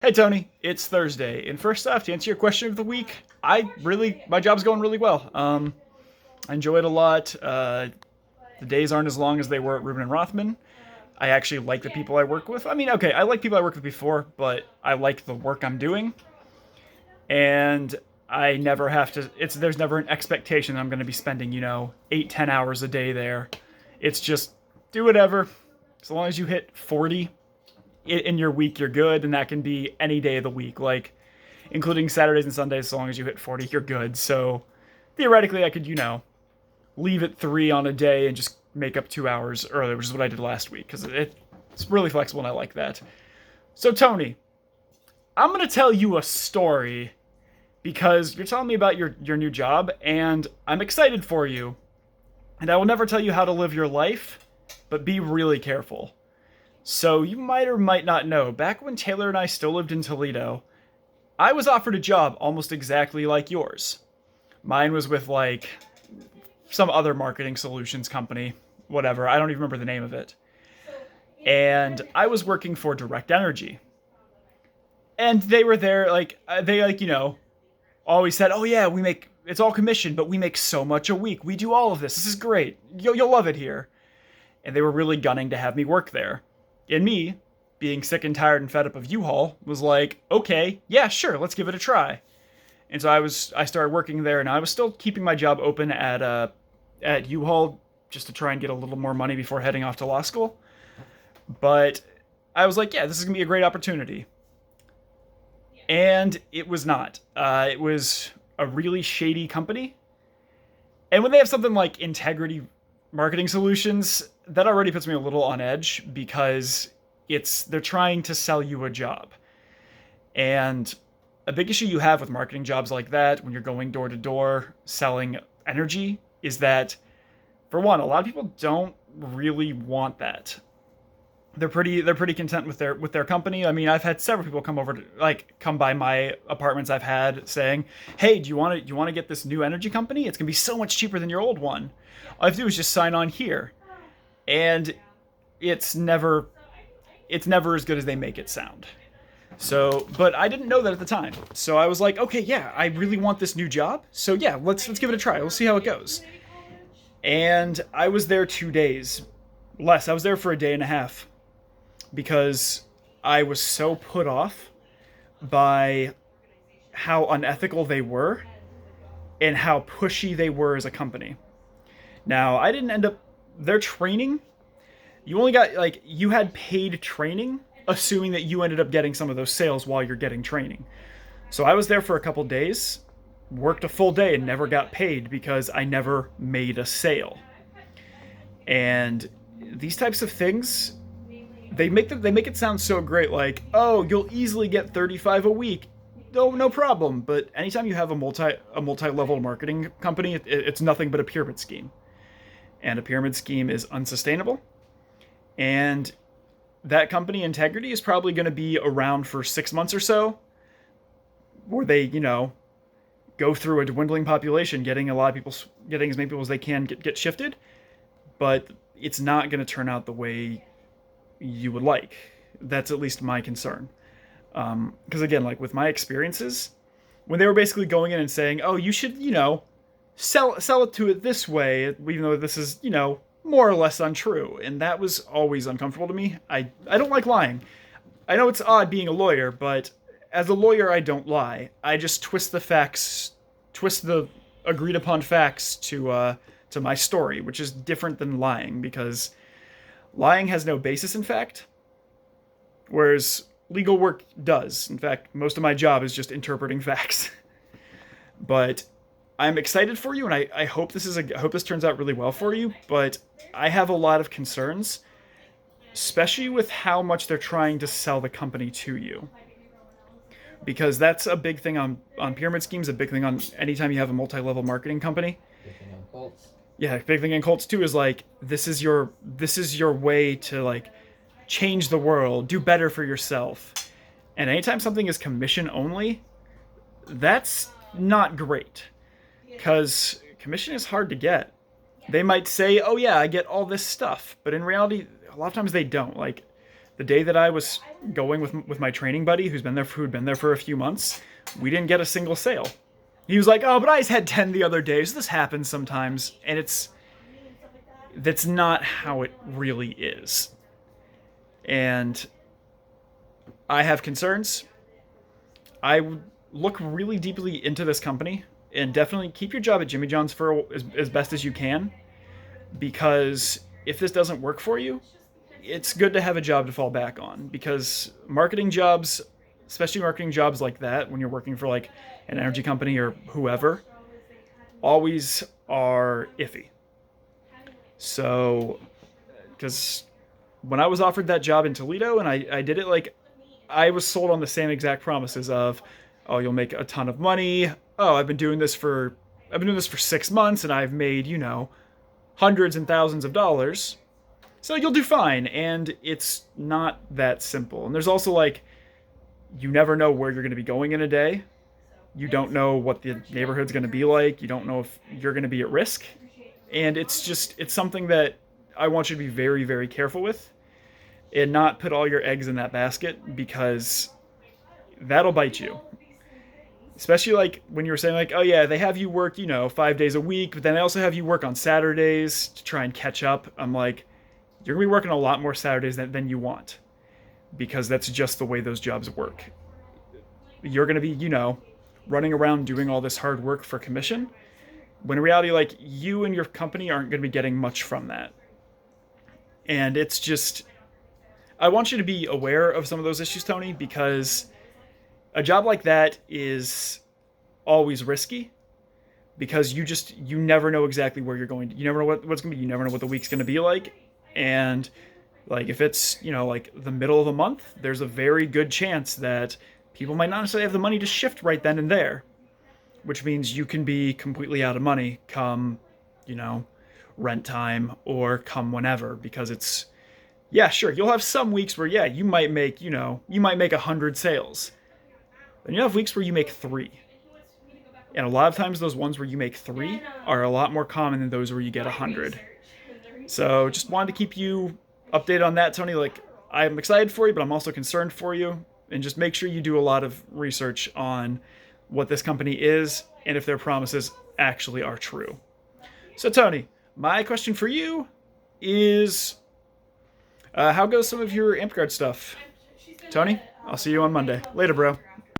Hey Tony, it's Thursday, and first off, to answer your question of the week, my job's going really well. I enjoy it a lot. The days aren't as long as they were at Rubin and Rothman. I actually like the people I work with. I mean, okay, I like people I worked with before, but I like the work I'm doing, and I never have to. There's never an expectation that I'm going to be spending 8-10 hours a day there. It's just do whatever, as long as you hit 40 in your week, you're good, and that can be any day of the week, like including Saturdays and Sundays. As long as you hit 40, you're good. So theoretically, I could leave at 3 on a day and just make up 2 hours earlier, which is what I did last week because it's really flexible and I like that. So Tony, I'm gonna tell you a story because you're telling me about your new job, and I'm excited for you. And I will never tell you how to live your life, but be really careful. So you might or might not know, back when Taylor and I still lived in Toledo, I was offered a job almost exactly like yours. Mine was with like some other marketing solutions company, whatever. I don't even remember the name of it. And I was working for Direct Energy. And they were there, always said, oh yeah, it's all commission, but we make so much a week. We do all of this. This is great. You'll love it here. And they were really gunning to have me work there. And me, being sick and tired and fed up of U-Haul, was like, okay, yeah, sure, let's give it a try. And so I started working there, and I was still keeping my job open at U-Haul just to try and get a little more money before heading off to law school. But I was like, yeah, this is gonna be a great opportunity. And it was not. It was a really shady company. And when they have something like Integrity Marketing Solutions, that already puts me a little on edge because they're trying to sell you a job. And a big issue you have with marketing jobs like that when you're going door to door selling energy is that, for one, a lot of people don't really want that. They're pretty content with their company. I mean, I've had several people come by my apartments I've had saying, "Hey, do you want to get this new energy company? It's gonna be so much cheaper than your old one. All I have to do is just sign on here." And it's never as good as they make it sound. So, but I didn't know that at the time. So I was like, okay, yeah, I really want this new job. So yeah, let's give it a try. We'll see how it goes. And I was there 2 days. Less. I was there for a day and a half because I was so put off by how unethical they were and how pushy they were as a company. Now, I didn't end up their training. You only got you had paid training, assuming that you ended up getting some of those sales while you're getting training. So I was there for a couple days, worked a full day and never got paid because I never made a sale. And these types of things, they make it sound so great, like, oh, you'll easily get 35 a week. No problem. But anytime you have a multi-level marketing company, it's nothing but a pyramid scheme. And a pyramid scheme is unsustainable. And that company, Integrity, is probably going to be around for 6 months or so, where they, go through a dwindling population, getting as many people as they can get shifted. But it's not going to turn out the way you would like. That's at least my concern. Because again, like with my experiences, when they were basically going in and saying, oh, you should, sell it to it this way, even though this is, more or less untrue. And that was always uncomfortable to me. I don't like lying. I know it's odd being a lawyer, but as a lawyer, I don't lie. I just twist the agreed upon facts to my story, which is different than lying, because lying has no basis in fact, whereas legal work does. In fact, most of my job is just interpreting facts. But I'm excited for you, and I hope I hope this turns out really well for you, but I have a lot of concerns, especially with how much they're trying to sell the company to you. Because that's a big thing on pyramid schemes, a big thing on anytime you have a multi-level marketing company. Big thing on cults. Yeah, big thing in cults too is like, this is your way to like change the world, do better for yourself. And anytime something is commission only, that's not great. Because commission is hard to get. They might say, oh yeah, I get all this stuff. But in reality, a lot of times they don't. Like, The day that I was going with my training buddy, who'd been there for a few months, we didn't get a single sale. He was like, "Oh, but I just had 10 the other day, so this happens sometimes," and that's not how it really is. And I have concerns. I would look really deeply into this company and definitely keep your job at Jimmy John's for as best as you can, because if this doesn't work for you, it's good to have a job to fall back on, because marketing jobs, especially marketing jobs like that, when you're working for like an energy company or whoever, always are iffy. So, because when I was offered that job in Toledo and I did it, like, I was sold on the same exact promises of, oh, you'll make a ton of money. Oh, I've been doing this for 6 months and I've made, hundreds and thousands of dollars. So you'll do fine. And it's not that simple. And there's also like, you never know where you're going to be going in a day. You don't know what the neighborhood's going to be like. You don't know if you're going to be at risk. And it's something that I want you to be very, very careful with and not put all your eggs in that basket, because that'll bite you. Especially like when you were saying like, oh yeah, they have you work, 5 days a week, but then they also have you work on Saturdays to try and catch up. I'm like, you're going to be working a lot more Saturdays than you want, because that's just the way those jobs work. You're going to be, running around doing all this hard work for commission, when in reality, like, you and your company aren't going to be getting much from that. And it's just, I want you to be aware of some of those issues, Tony, because a job like that is always risky, because you never know exactly where you're going. You never know what's going to be. You never know what the week's going to be like. And like, if it's, like the middle of the month, there's a very good chance that people might not necessarily have the money to shift right then and there, which means you can be completely out of money come, rent time or come whenever, because it's, yeah, sure, you'll have some weeks where, yeah, you might make 100 sales. Then you have weeks where you make 3. And a lot of times those ones where you make 3 are a lot more common than those where you get 100. So just wanted to keep you updated on that, Tony. Like, I'm excited for you, but I'm also concerned for you. And just make sure you do a lot of research on what this company is and if their promises actually are true. So, Tony, my question for you is, how goes some of your AmpGuard stuff? Tony, I'll see you on Monday. Later, bro.